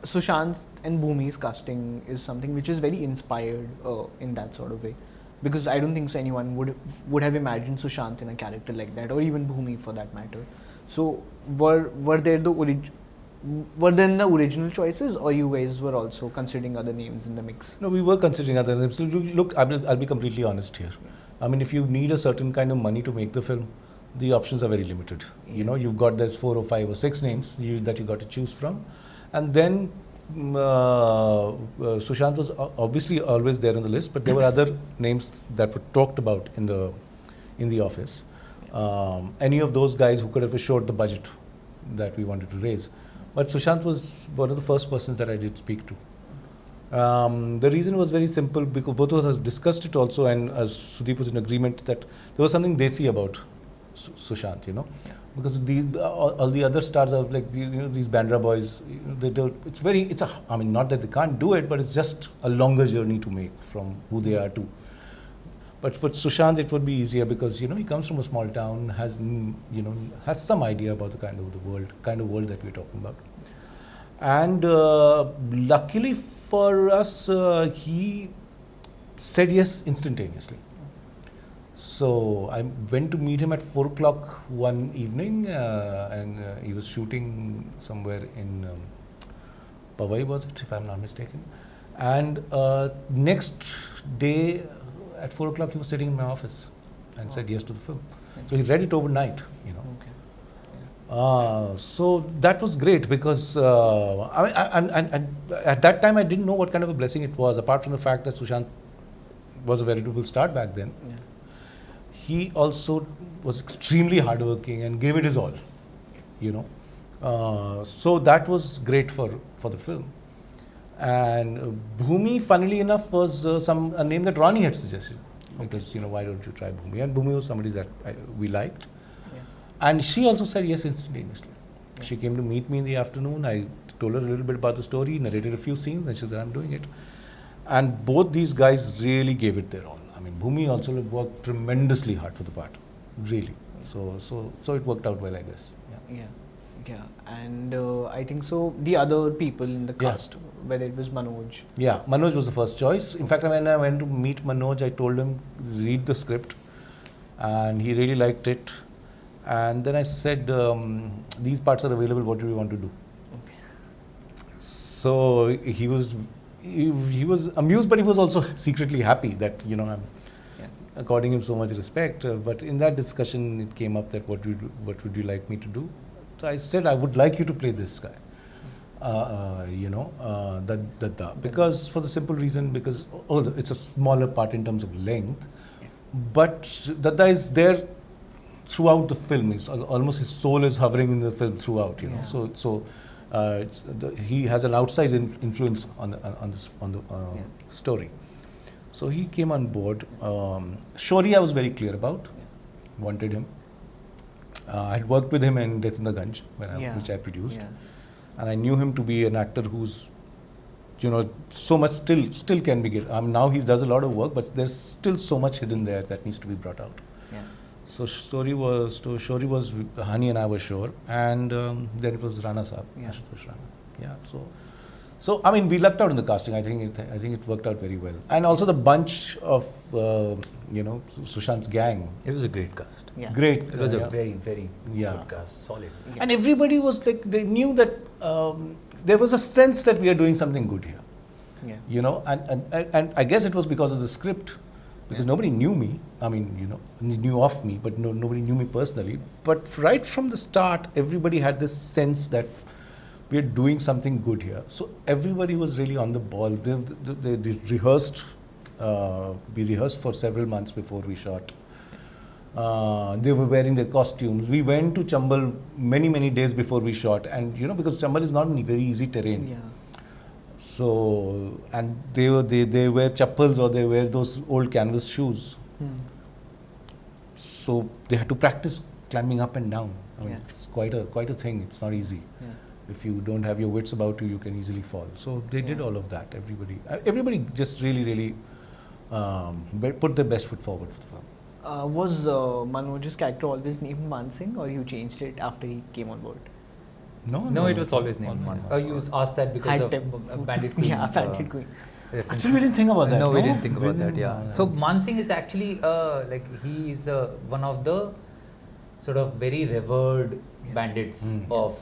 Sushant and Bhumi's casting is something which is very inspired in that sort of way, because I don't think so anyone would have imagined Sushant in a character like that, or even Bhumi for that matter. So were there the original choices, or you guys were also considering other names in the mix? No, we were considering other names. Look, I'll be completely honest here. I mean, if you need a certain kind of money to make the film, the options are very limited. You know, you've got there's 4 or 5 or 6 names that you got to choose from, and then Sushant was obviously always there on the list, but there were other names that were talked about in the office. Any of those guys who could have assured the budget that we wanted to raise. But Sushant was one of the first persons that I did speak to. The reason was very simple, because both of us discussed it also, and as Sudip was in agreement that there was something desi about Sushant, you know, because all the other stars are like these Bandra boys. I mean, not that they can't do it, but it's just a longer journey to make from who they are to. But for Sushant, it would be easier because he comes from a small town, has some idea about the kind of world that we're talking about. And luckily for us, he said yes instantaneously. So I went to meet him at 4 o'clock one evening, and he was shooting somewhere in Powai, was it, if I'm not mistaken. And next day at 4 o'clock, he was sitting in my office and said yes to the film. So he read it overnight, Okay. So that was great because at that time I didn't know what kind of a blessing it was, apart from the fact that Sushant was a veritable star back then. Yeah. He also was extremely hardworking and gave it his all, So that was great for the film. And Bhumi, funnily enough, was a name that Ronnie had suggested. Because, why don't you try Bhumi? And Bhumi was somebody that we liked. Yeah. And she also said yes instantaneously. Yeah. She came to meet me in the afternoon. I told her a little bit about the story, narrated a few scenes, and she said, I'm doing it. And both these guys really gave it their all. I mean, Bhumi also worked tremendously hard for the part, really. So it worked out well, I guess. Yeah. And I think so. The other people in the cast, whether it was Manoj. Yeah, Manoj was the first choice. In fact, when I went to meet Manoj, I told him read the script, and he really liked it. And then I said, these parts are available. What do you want to do? Okay. So he was amused, but he was also secretly happy that I'm according him so much respect. But in that discussion, it came up that what would you like me to do? So I said, I would like you to play this guy, because for the simple reason, because it's a smaller part in terms of length, but Dada is there throughout the film. It's almost his soul is hovering in the film throughout, So he has an outsized influence on the story. So he came on board. Shori I was very clear about, wanted him. I had worked with him in Death in the Ganj, which I produced, and I knew him to be an actor who's, so much still can be given. Now he does a lot of work, but there's still so much hidden there that needs to be brought out. Yeah. So Shori was Hani and I were sure, and then it was Rana Saab, Ashutosh Rana. Yeah. So I mean, we lucked out in the casting. I think it worked out very well, and also the bunch of Sushant's gang. It was a great cast. Yeah. Great. It was a very, very good cast, solid. Yeah. And everybody was like, they knew that there was a sense that we are doing something good here. Yeah. And I guess it was because of the script, because nobody knew me. I mean, knew of me, but nobody knew me personally. But right from the start, everybody had this sense that we are doing something good here. So everybody was really on the ball. They rehearsed. We rehearsed for several months before we shot. They were wearing their costumes. We went to Chambal many days before we shot, and because Chambal is not a very easy terrain. Yeah. So and they wear chappals, or they wear those old canvas shoes. So they had to practice climbing up and down. I mean, it's quite a thing. It's not easy. Yeah. If you don't have your wits about you, you can easily fall. So they did all of that. Everybody just really put their best foot forward for the film. Was Manoj's character always named Man Singh, or you changed it after he came on board? No, it was always named Mansingh. You asked that because High of temp- Bandit Queen. Yeah, Bandit Queen. reference. Actually, we didn't think about that. No, we no? didn't think about We that. didn't- Yeah. So Mansingh is actually like he is one of the sort of very revered bandits of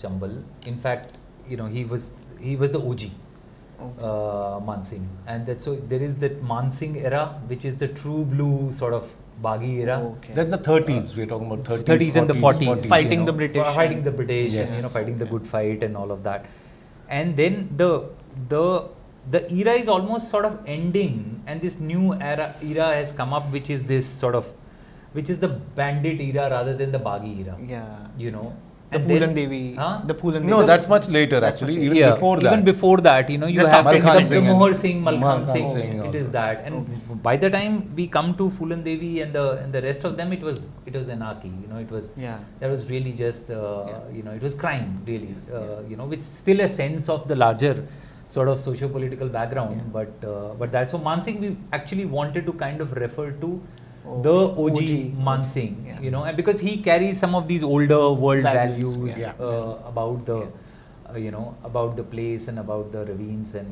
Chambal. In fact, you know, he was the OG. Mansingh, and that so there is that Mansingh era, which is the true blue sort of Baghi era. Okay. That's the 30s. We're talking about 30s, 30s and the 40s. Fighting you know, the British Fighting and- the British, and, Yes. you know, fighting the good fight and all of that. And then the era is almost sort of ending, and this new era has come up, which is this sort of, which is the bandit era rather than the Baghi era. Yeah. You know. The And Poolan then- Devi. Huh? The Poolan Devi. No, that's much later That's actually. much Even Yeah, before that. Even before that, you know, you Just have Malkhan the Singh Mohar and Singh, Malkhan Malkhan Singh. Singh It all is that, and by the time we come to Poolan Devi and the rest of them, it was anarchy. You know, it was that was really just you know, it was crime really. You know, with still a sense of the larger sort of socio-political background, but that's so Mansingh we actually wanted to kind of refer to. The OG Mansingh, you know, and because he carries some of these older world values about the, you know, about the place and about the ravines, and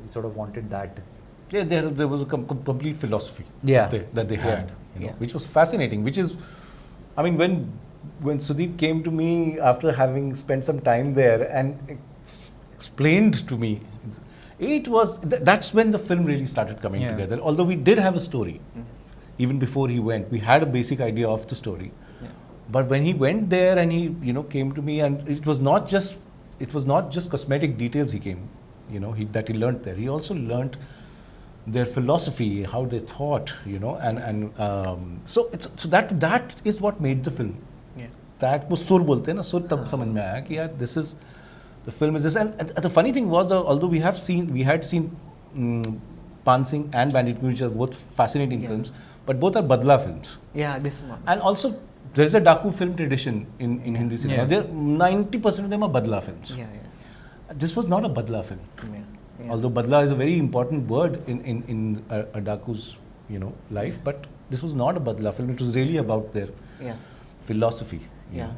we sort of wanted that. Yeah, there was a complete philosophy Yeah. that they had, you know, Yeah. which was fascinating. Which is, I mean, when Sudip came to me after having spent some time there and explained to me, it was that's when the film really started coming together. Although we did have a story. Even before he went, we had a basic idea of the story. Yeah. But when he went there and he, you know, came to me, and it was not just cosmetic details he came, you know, that he learnt there. He also learnt their philosophy, how they thought, you know, and so that is what made the film. Yeah. That was sur bolte na, sur tab samajh mein aaya ki yaar, this is the film is this. And the funny thing was, although we had seen Mansingh and Bandit Queen, which are both fascinating films, but both are Badla films. Yeah, this is one. And also, there is a Daku film tradition in Hindi cinema. Yeah. 90% of them are Badla films. Yeah. This was not a Badla film. Yeah. Although Badla is a very important word in a Daku's, you know, life, but this was not a Badla film. It was really about their philosophy. Yeah. know.